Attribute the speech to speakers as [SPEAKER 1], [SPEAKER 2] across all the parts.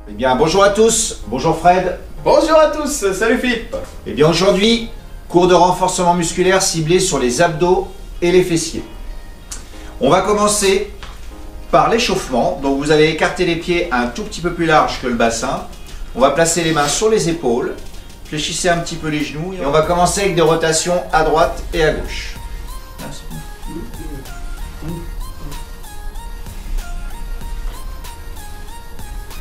[SPEAKER 1] Eh bien, bonjour à tous, bonjour Fred.
[SPEAKER 2] Bonjour à tous, salut Philippe.
[SPEAKER 1] Eh bien, aujourd'hui, cours de renforcement musculaire ciblé sur les abdos et les fessiers. On va commencer par l'échauffement. Donc, vous allez écarter les pieds un tout petit peu plus large que le bassin. On va placer les mains sur les épaules. Fléchissez un petit peu les genoux. Et on va commencer avec des rotations à droite et à gauche.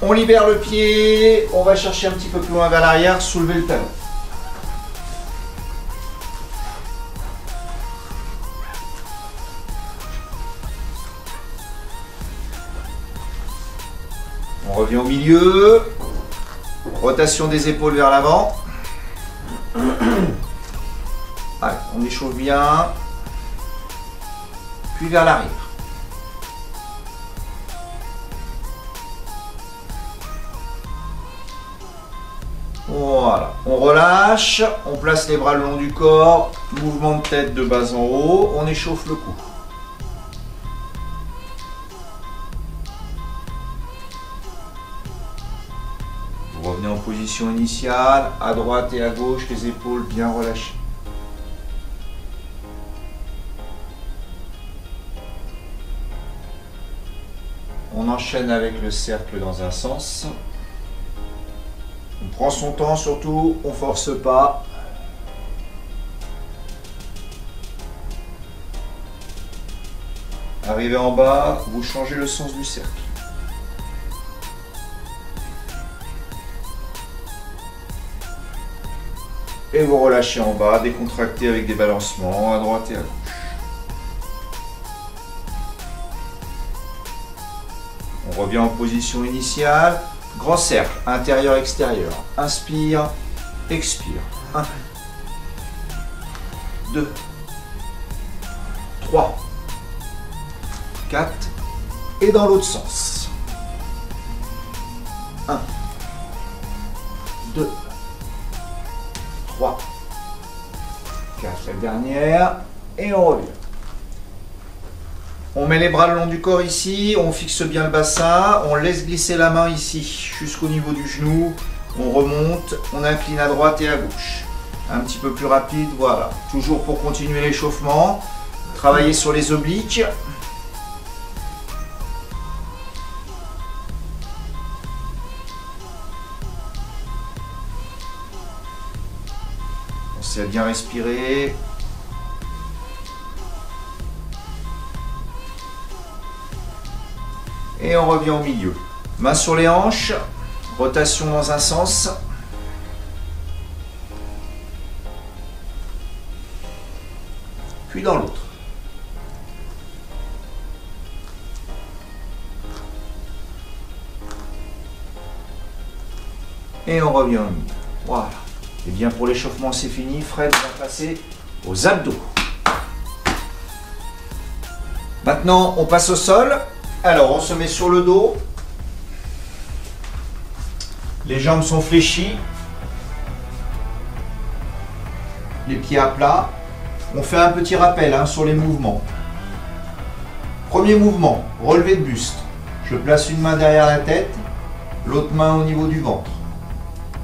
[SPEAKER 1] On libère le pied, on va chercher un petit peu plus loin vers l'arrière, soulever le talon. On revient au milieu, rotation des épaules vers l'avant. Allez, on échauffe bien, puis vers l'arrière. Voilà, on relâche, on place les bras le long du corps, mouvement de tête de bas en haut, on échauffe le cou. Vous revenez en position initiale, à droite et à gauche, les épaules bien relâchées. On enchaîne avec le cercle dans un sens. On prend son temps surtout, on ne force pas. Arrivé en bas, vous changez le sens du cercle. Et vous relâchez en bas, décontractez avec des balancements à droite et à gauche. On revient en position initiale. Grand cercle, intérieur-extérieur. Inspire, expire. 1, 2, 3, 4. Et dans l'autre sens. 1, 2, 3, 4. La dernière. Et on revient. On met les bras le long du corps ici, on fixe bien le bassin, on laisse glisser la main ici jusqu'au niveau du genou, on remonte, on incline à droite et à gauche. Un petit peu plus rapide, voilà. Toujours pour continuer l'échauffement, travailler sur les obliques. Pensez à bien respirer. Et on revient au milieu. Main sur les hanches, rotation dans un sens. Puis dans l'autre. Et on revient au milieu. Voilà. Et bien pour l'échauffement c'est fini. Fred va passer aux abdos. Maintenant on passe au sol. Alors, on se met sur le dos, les jambes sont fléchies, les pieds à plat. On fait un petit rappel sur les mouvements. Premier mouvement, relevé de buste. Je place une main derrière la tête, l'autre main au niveau du ventre.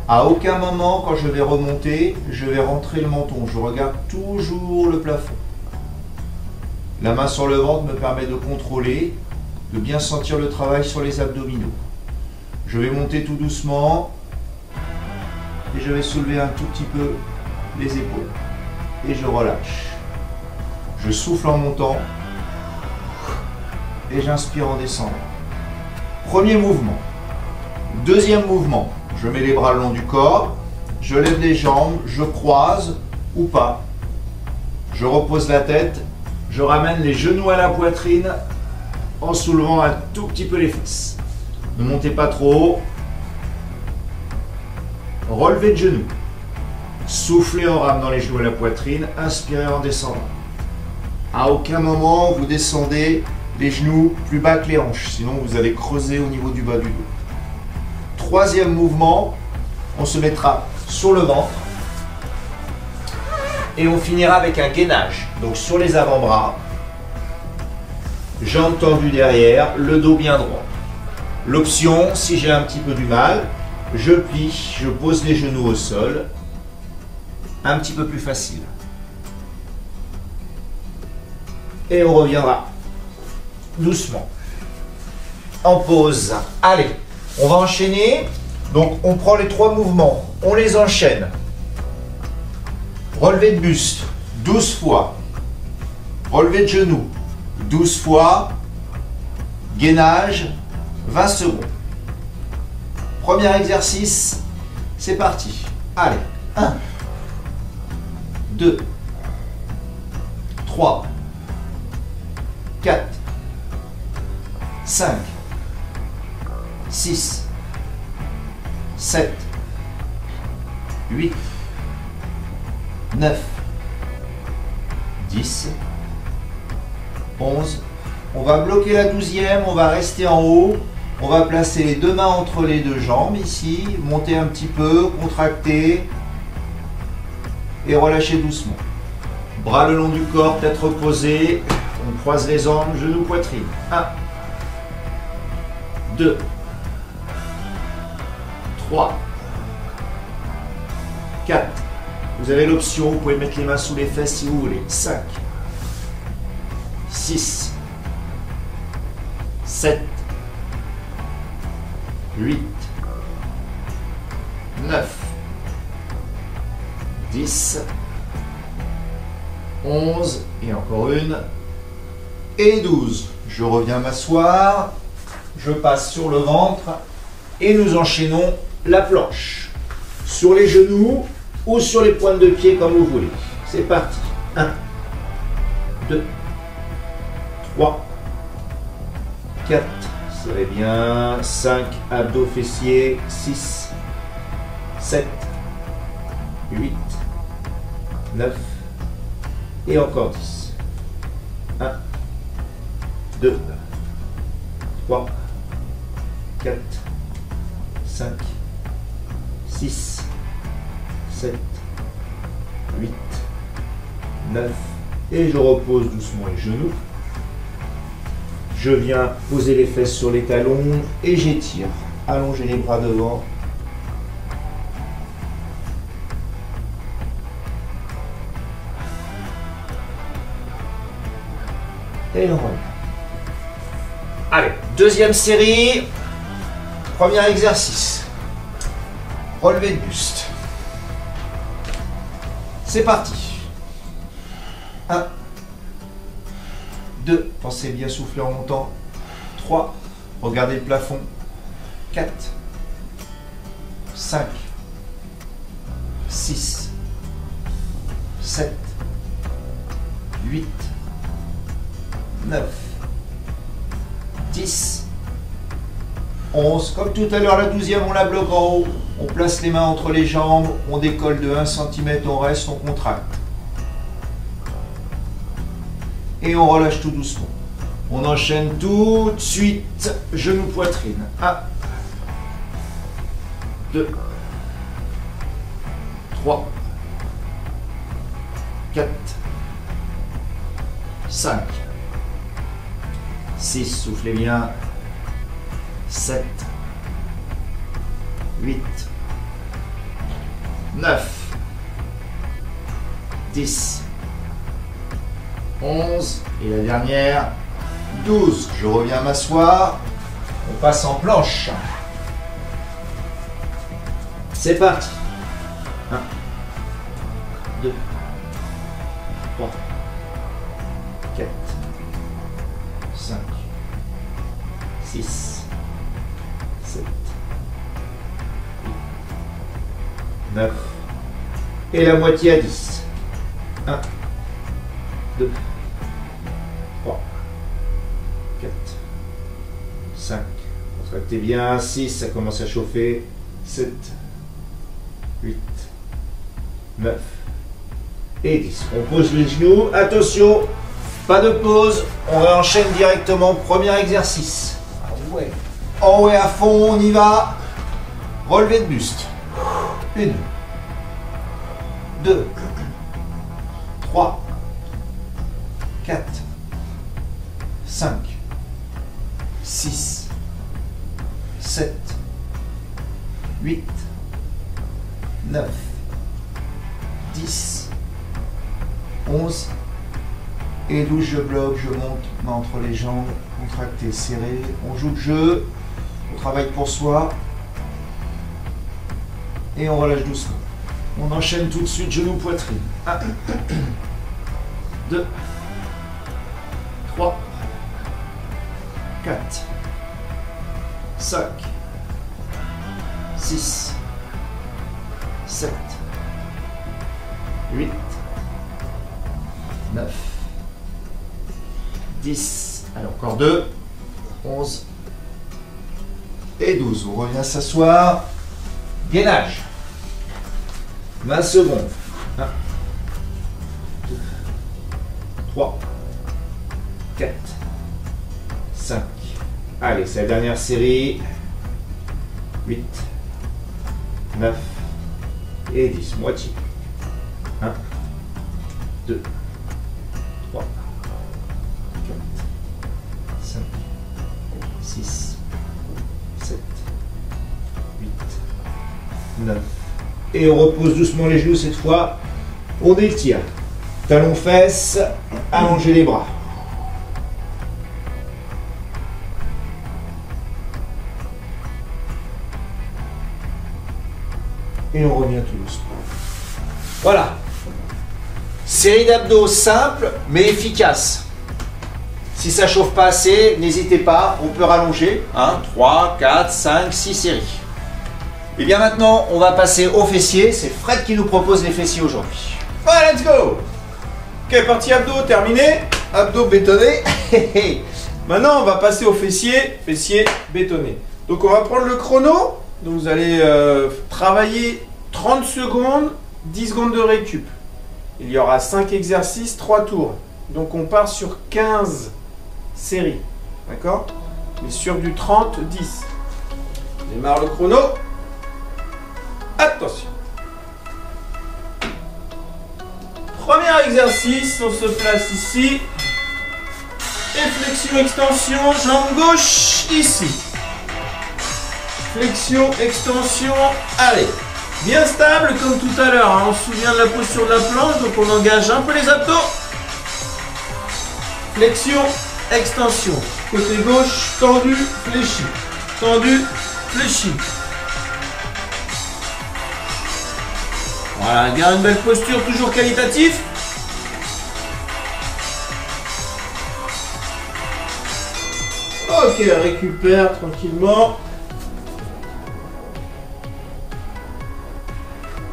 [SPEAKER 1] À aucun moment, quand je vais remonter, je vais rentrer le menton. Je regarde toujours le plafond. La main sur le ventre me permet de contrôler, de bien sentir le travail sur les abdominaux. Je vais monter tout doucement et je vais soulever un tout petit peu les épaules et je relâche. Je souffle en montant et j'inspire en descendant. Premier mouvement. Deuxième mouvement, je mets les bras le long du corps, je lève les jambes, je croise ou pas. Je repose la tête, je ramène les genoux à la poitrine en soulevant un tout petit peu les fesses. Ne montez pas trop haut. Relevez de genoux. Soufflez en ramenant les genoux à la poitrine. Inspirez en descendant. À aucun moment vous descendez les genoux plus bas que les hanches. Sinon vous allez creuser au niveau du bas du dos. Troisième mouvement. On se mettra sur le ventre. Et on finira avec un gainage. Donc sur les avant-bras. Jambes tendues derrière, le dos bien droit. L'option, si j'ai un petit peu du mal, je plie, je pose les genoux au sol. Un petit peu plus facile. Et on reviendra doucement. En pause. Allez, on va enchaîner. Donc on prend les 3 mouvements, on les enchaîne. Relevé de buste, 12 fois. Relevé de genoux, 12 fois. Gainage, 20 secondes. Premier exercice, c'est parti. Allez, 1, 2, 3, 4, 5, 6, 7, 8, 9, 10, 11. On va bloquer la 12e, on va rester en haut. On va placer les 2 mains entre les 2 jambes ici, monter un petit peu, contracter et relâcher doucement. Bras le long du corps, tête reposée. On croise les jambes, genoux, poitrine. 1, 2, 3, 4. Vous avez l'option, vous pouvez mettre les mains sous les fesses si vous voulez. 5, 6, 7, 8, 9, 10, 11, et encore une, et 12. Je reviens m'asseoir, je passe sur le ventre, et nous enchaînons la planche. Sur les genoux, ou sur les pointes de pied comme vous voulez. C'est parti. 1, 2, 3, 4, serrez bien, 5, abdos fessiers, 6, 7, 8, 9, et encore 10. 1, 2, 3, 4, 5, 6, 7, 8, 9, et je repose doucement les genoux. Je viens poser les fesses sur les talons et j'étire. Allongez les bras devant. Et on revient. Allez, deuxième série. Premier exercice. Relevé de buste. C'est parti. 1, 2, pensez bien souffler en montant. 3, regardez le plafond. 4, 5, 6, 7, 8, 9, 10, 11. Comme tout à l'heure, la 12e, on la bloque en haut. On place les mains entre les jambes, on décolle de 1 cm, on reste, on contracte. Et on relâche tout doucement. On enchaîne tout de suite, genou, poitrine. 1, 2, 3, 4, 5, 6, soufflez bien, 7, 8, 9, 10, 11, et la dernière, 12. Je reviens m'asseoir, on passe en planche. C'est parti. 1, 2, 3, 4, 5, 6, 7, 8, 9, et la moitié à 10. 1, 2, 3, 4, 5, contractez bien, 6, ça commence à chauffer, 7, 8, 9 et 10. On pose les genoux, attention, pas de pause, on réenchaîne directement, premier exercice. En haut et à fond, on y va. Relevé de buste. 1, 2, 3, 4, 5, 6, 7, 8, 9, 10, 11 et 12. Je bloque, je monte, main entre les jambes, contracté, serré. On joue le jeu, on travaille pour soi et on relâche doucement. On enchaîne tout de suite, genou, poitrine. 1, 2, 3, 4, 5, 6, 7, 8, 9, 10, allez encore 2, 11 et 12. On revient s'asseoir. Gainage. 20 secondes. 1, 2, 3, 4, 5. Allez, c'est la dernière série. 8, 9 et 10. Moitié. 1, 2, 3, 4, 5, 6, 7, 8, 9. Et on repose doucement les genoux cette fois. On étire. Talons fesses, allongez les bras. Et on revient tout doucement. Voilà. Série d'abdos simple mais efficace. Si ça chauffe pas assez, n'hésitez pas, on peut rallonger. 1, 3, 4, 5, 6 séries. Et bien maintenant, on va passer aux fessiers. C'est Fred qui nous propose les fessiers aujourd'hui.
[SPEAKER 2] Ouais, let's go. Ok, partie abdos terminée. Abdos bétonnés. Maintenant, on va passer aux fessiers. Fessiers bétonnés. Donc, on va prendre le chrono. Donc, vous allez travailler 30 secondes, 10 secondes de récup. Il y aura 5 exercices, 3 tours. Donc, on part sur 15 séries. D'accord? Mais sur du 30, 10. On démarre le chrono. Attention. Premier exercice, on se place ici. Et flexion, extension, jambe gauche, ici. Flexion, extension, allez. Bien stable comme tout à l'heure, hein. On se souvient de la posture de la planche, donc on engage un peu les abdos. Flexion, extension. Côté gauche, tendu, fléchi. Tendu, fléchi. Voilà, garde une belle posture, toujours qualitatif. Ok, récupère tranquillement.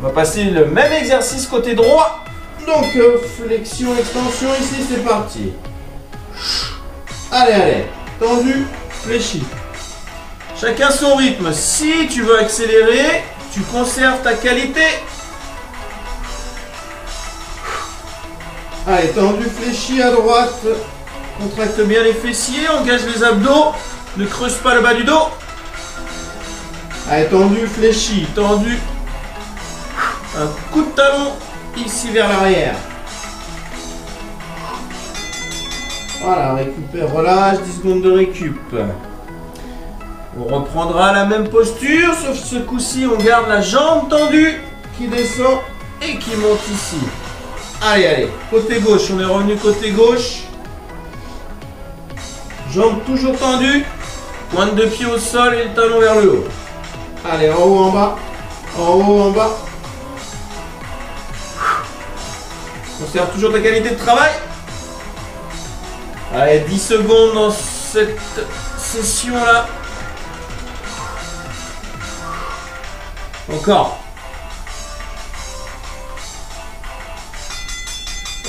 [SPEAKER 2] On va passer le même exercice côté droit. Donc, flexion, extension, ici, c'est parti. Allez, allez. Tendu, fléchi. Chacun son rythme. Si tu veux accélérer, tu conserves ta qualité. Allez, tendu, fléchi à droite. Contracte bien les fessiers, engage les abdos. Ne creuse pas le bas du dos. Allez, tendu, fléchi, tendu. Un coup de talon ici vers l'arrière. Voilà, récupère, relâche, 10 secondes de récup. On reprendra la même posture, sauf ce coup-ci, on garde la jambe tendue qui descend et qui monte ici. Allez, allez, côté gauche, on est revenu côté gauche. Jambe toujours tendue, pointe de pied au sol et le talon vers le haut. Allez, en haut, en bas, en haut, en bas. Conserve toujours ta qualité de travail. Allez, 10 secondes dans cette session-là. Encore.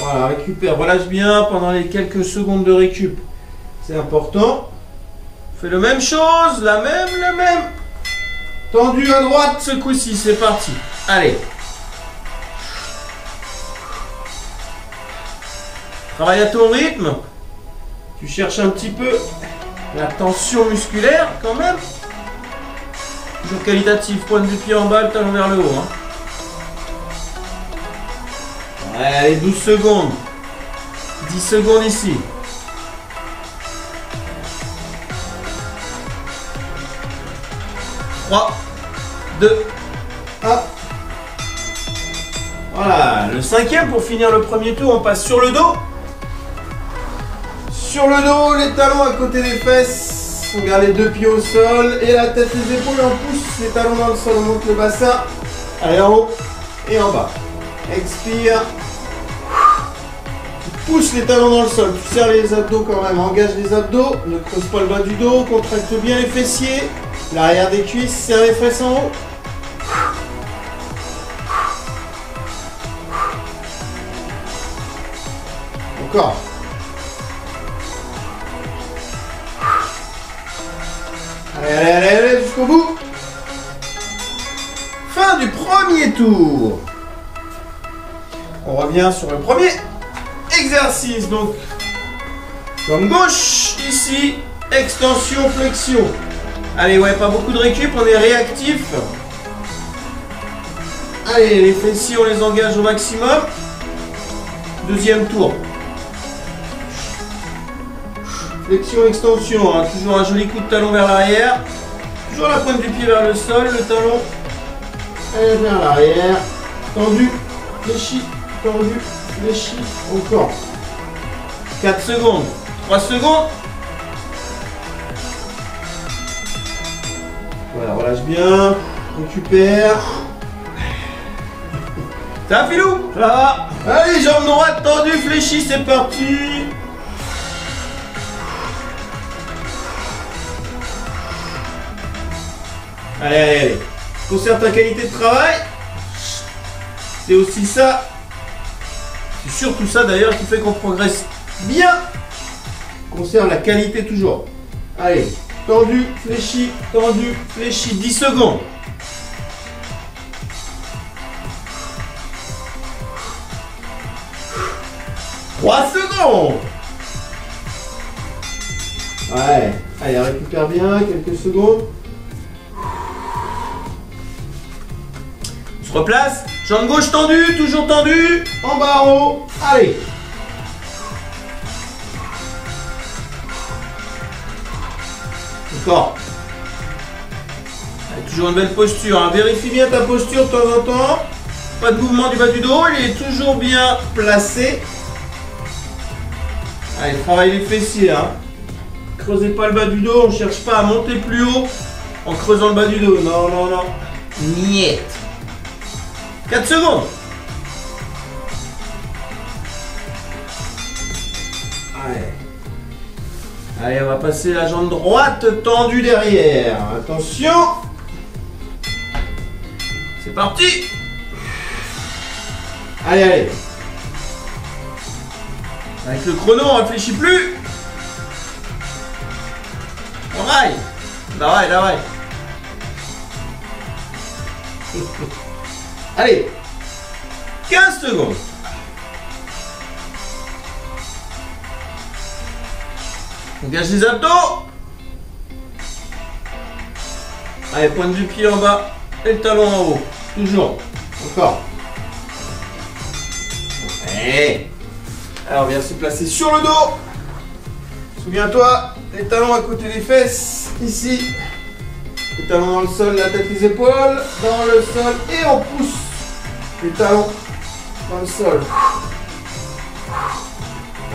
[SPEAKER 2] Voilà, récupère, relâche bien pendant les quelques secondes de récup. C'est important. Fais la même chose, la même. Tendu à droite ce coup-ci, c'est parti. Allez. Travaille à ton rythme. Tu cherches un petit peu la tension musculaire quand même. Toujours qualitatif, pointe du pied en bas, le talon vers le haut. Allez, 12 secondes. 10 secondes ici. 3, 2, 1. Voilà, le cinquième pour finir le premier tour, on passe sur le dos. Sur le dos, les talons à côté des fesses. On garde les deux pieds au sol et la tête, les épaules, on pousse les talons dans le sol, on monte le bassin. Allez, en haut et en bas. Expire. Tu pousses les talons dans le sol, tu serres les abdos quand même, engage les abdos, ne creuse pas le bas du dos, contracte bien les fessiers, l'arrière des cuisses, serre les fesses en haut. Encore. Allez, jusqu'au bout. Fin du premier tour. On revient sur le premier exercice. Donc, jambe gauche, ici, extension, flexion. Allez, ouais, pas beaucoup de récup, on est réactif. Allez, les fessiers, on les engage au maximum. Deuxième tour. Flexion, extension, hein. Toujours un joli coup de talon vers l'arrière. Toujours la pointe du pied vers le sol, le talon vers l'arrière. Tendu, fléchi, tendu, fléchi. Encore. 4 secondes. 3 secondes. Voilà, relâche bien. Récupère. Ça va, Filou? Ça va? Allez, jambe droite tendue, fléchie, c'est parti. Allez. Conserve ta qualité de travail. C'est aussi ça. C'est surtout ça d'ailleurs qui fait qu'on progresse bien. Conserve la qualité toujours. Allez. Tendu, fléchi, 10 secondes. « 3 secondes. Ouais. Allez, récupère bien, quelques secondes. On se replace. Jambe gauche tendue, toujours tendue. En bas, en haut. Allez. Encore. Allez, toujours une belle posture. Hein. Vérifie bien ta posture de temps en temps. Pas de mouvement du bas du dos. Il est toujours bien placé. Allez, travaille les fessiers. Hein. Creusez pas le bas du dos. On ne cherche pas à monter plus haut en creusant le bas du dos. Non, non, non. Niet. 4 secondes. Allez. Allez, on va passer la jambe droite tendue derrière. Attention. C'est parti. Allez, allez. Avec le chrono, on ne réfléchit plus. Travaille. Travaille. Allez. 15 secondes. Engage les abdos. Allez, pointe du pied en bas et le talon en haut. Toujours. Encore. Allez. Alors, on vient se placer sur le dos. Souviens-toi, les talons à côté des fesses. Ici. Les talons dans le sol, la tête, les épaules. Dans le sol et on pousse. Les talons dans le sol.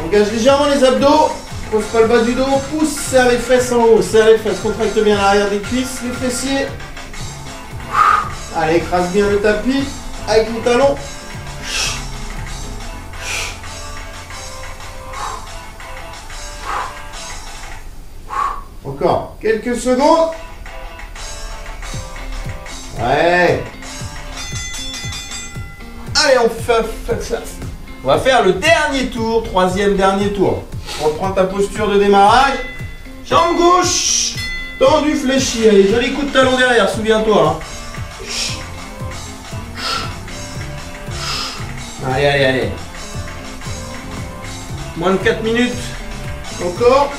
[SPEAKER 2] Engage légèrement les abdos. Pose pas le bas du dos. Pousse, serre les fesses en haut. Serre les fesses. Contracte bien l'arrière des cuisses, les fessiers. Allez, écrase bien le tapis avec les talons. Encore quelques secondes. Ouais. Allez, on va faire le dernier tour, troisième dernier tour. Reprends ta posture de démarrage. Jambe gauche, tendue, fléchie. Allez, joli coup de talon derrière, souviens-toi. Hein. Allez. Moins de 4 minutes. Encore.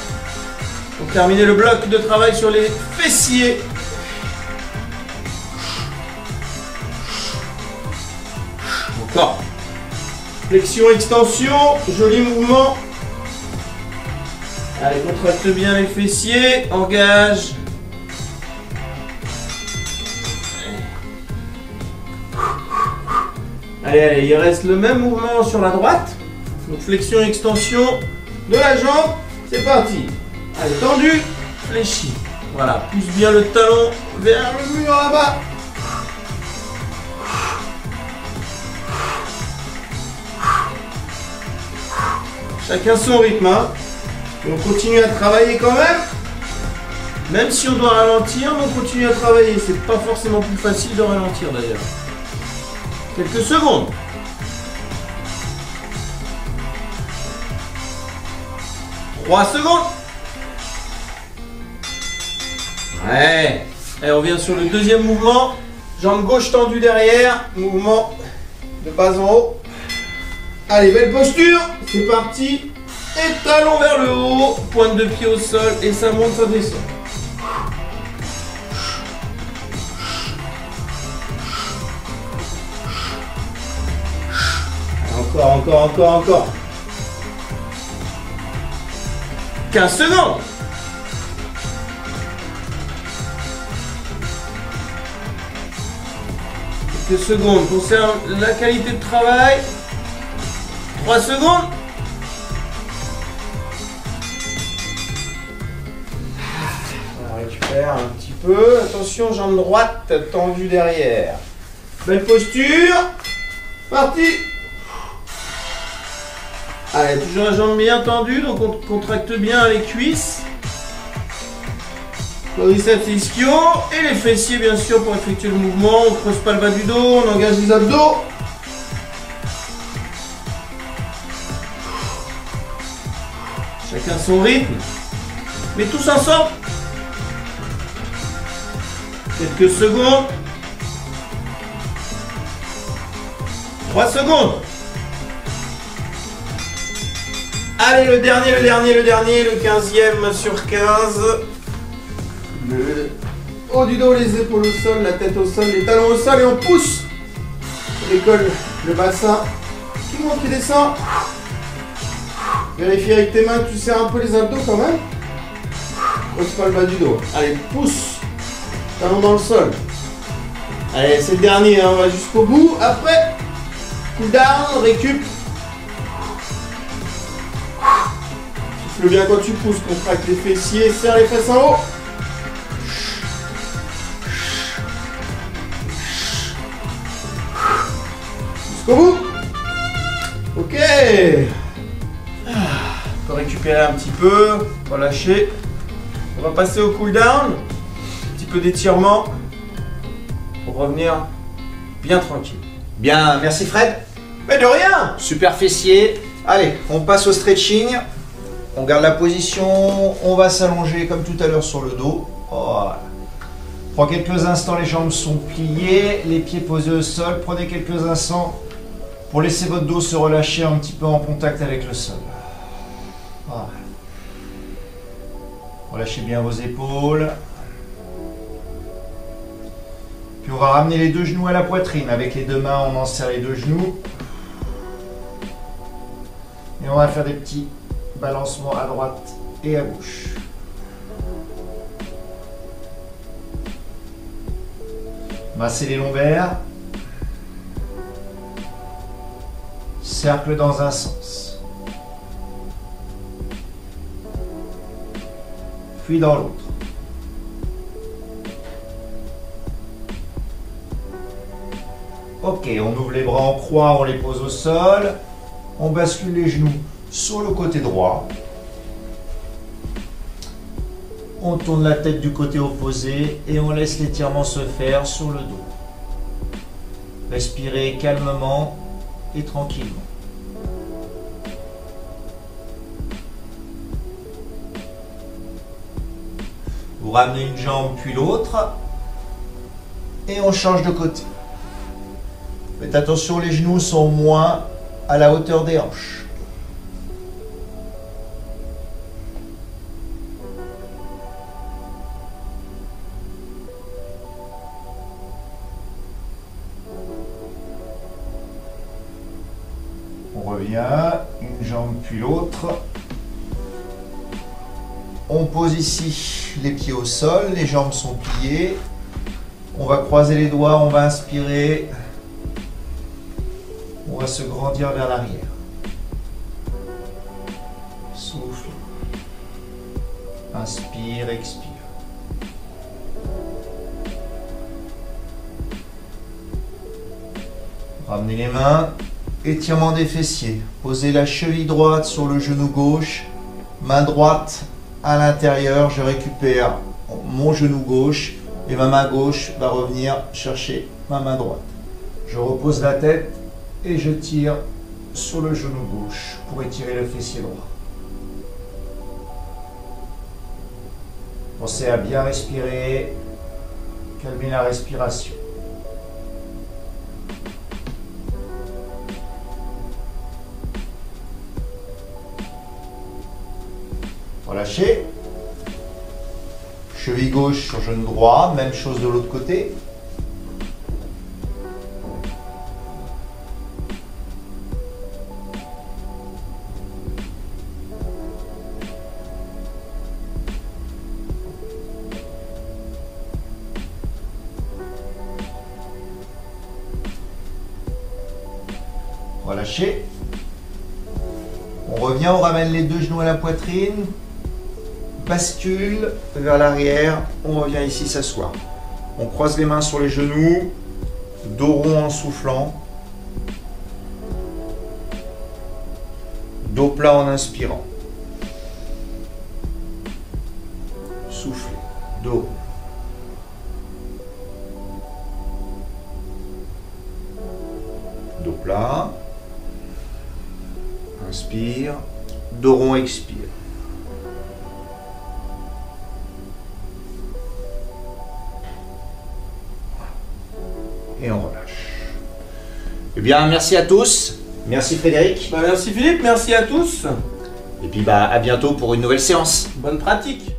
[SPEAKER 2] Pour terminer le bloc de travail sur les fessiers. Encore. Flexion, extension, joli mouvement. Allez, contracte bien les fessiers, engage. Allez, allez, il reste le même mouvement sur la droite. Donc flexion, extension de la jambe. C'est parti. Allez, tendu, fléchi. Voilà, pousse bien le talon vers le mur là-bas. Chacun son rythme, hein. Et on continue à travailler quand même. Même si on doit ralentir, mais on continue à travailler. C'est pas forcément plus facile de ralentir d'ailleurs. Quelques secondes. Trois secondes. Ouais. Et on revient sur le deuxième mouvement. Jambe gauche tendue derrière. Mouvement de bas en haut. Allez, belle posture. C'est parti. Et talon vers le haut. Pointe de pied au sol. Et ça monte, ça descend. Encore. 15 secondes. Quelques secondes concerne la qualité de travail. 3 secondes. On récupère un petit peu. Attention, jambe droite tendue derrière. Belle posture. Parti. Allez, toujours la jambe bien tendue, donc on contracte bien les cuisses. Quadriceps et ischio. Et les fessiers, bien sûr, pour effectuer le mouvement. On ne creuse pas le bas du dos, on engage les abdos. Chacun son rythme. Mais tous ensemble. Quelques secondes. 3 secondes. Allez, le dernier, le 15e sur 15. Le haut du dos, les épaules au sol, la tête au sol, les talons au sol et on pousse. On décolle le bassin qui monte, qui descend. Vérifie avec tes mains que tu serres un peu les abdos quand même. Pose pas le bas du dos. Allez, pousse. Talon dans le sol. Allez, c'est le dernier, hein, on va jusqu'au bout. Après, cool down, récup. Souffle bien quand tu pousses, contracte les fessiers, serre les fesses en haut. Jusqu'au bout. Ok. On peut récupérer un petit peu, relâcher. On va passer au cool down. Un petit peu d'étirement pour revenir bien tranquille.
[SPEAKER 1] Bien, merci Fred.
[SPEAKER 2] Mais de rien.
[SPEAKER 1] Super fessier. Allez, on passe au stretching. On garde la position, on va s'allonger comme tout à l'heure sur le dos. Voilà. Prends quelques instants, les jambes sont pliées, les pieds posés au sol. Prenez quelques instants pour laisser votre dos se relâcher un petit peu en contact avec le sol. Voilà. Relâchez bien vos épaules. Puis on va ramener les deux genoux à la poitrine. Avec les deux mains, on enserre les deux genoux. Et on va faire des petits balancement à droite et à gauche. Massez les lombaires. Cercle dans un sens. Puis dans l'autre. Ok, on ouvre les bras en croix, on les pose au sol. On bascule les genoux sur le côté droit. On tourne la tête du côté opposé et on laisse l'étirement se faire sur le dos. Respirez calmement et tranquillement. Vous ramenez une jambe puis l'autre et on change de côté. Faites attention, les genoux sont moins à la hauteur des hanches. On revient, une jambe puis l'autre. On pose ici les pieds au sol, les jambes sont pliées. On va croiser les doigts, on va inspirer. On va se grandir vers l'arrière. Souffle. Inspire, expire. Ramenez les mains. Étirement des fessiers. Posez la cheville droite sur le genou gauche. Main droite à l'intérieur. Je récupère mon genou gauche et ma main gauche va revenir chercher ma main droite. Je repose la tête et je tire sur le genou gauche pour étirer le fessier droit. Pensez à bien respirer, calmer la respiration. Relâchez. Cheville gauche sur genou droit, même chose de l'autre côté. Relâchez. On revient, on ramène les deux genoux à la poitrine. Bascule vers l'arrière, on revient ici s'asseoir. On croise les mains sur les genoux, dos rond en soufflant, dos plat en inspirant. Soufflez, dos. Dos plat. Inspire, dos rond, expire. Et on relâche. Eh bien, merci à tous. Merci Frédéric.
[SPEAKER 2] Merci Philippe, merci à tous.
[SPEAKER 1] Et puis à bientôt pour une nouvelle séance.
[SPEAKER 2] Bonne pratique.